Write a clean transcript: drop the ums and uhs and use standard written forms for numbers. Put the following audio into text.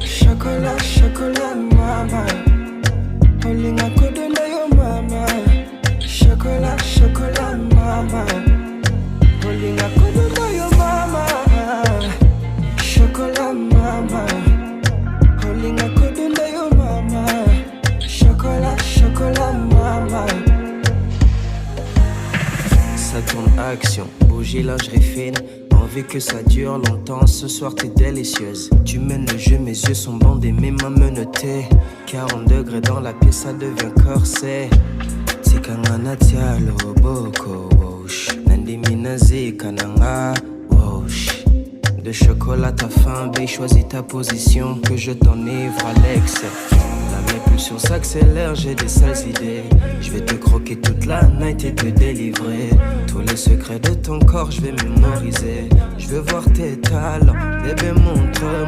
Chocolat, chocolat, mama. Olinga kodunda yo mama. Chocolat, chocolat, mama. Olinga kodunda yo mama. Chocolat, mama. Olinga kodunda yo mama. Chocolat, chocolat, mama. Ça tourne action, bougie, lingerie fine. Envie que ça dure longtemps, ce soir t'es délicieuse. Tu mènes le jeu, mes yeux sont bandés, mes mains menottées. 40 degrés dans la pièce, ça devient corset. Tikangana tialo boko wosh. Nandi minazi kananga wosh. De chocolat ta faim, babe, choisis ta position. Que je t'enivre à l'excès. La pulsion s'accélère, j'ai des sales idées. Je vais te croquer toute la night et te délivrer. Tous les secrets de ton corps, je vais mémoriser. Je veux voir tes talents, bébé montre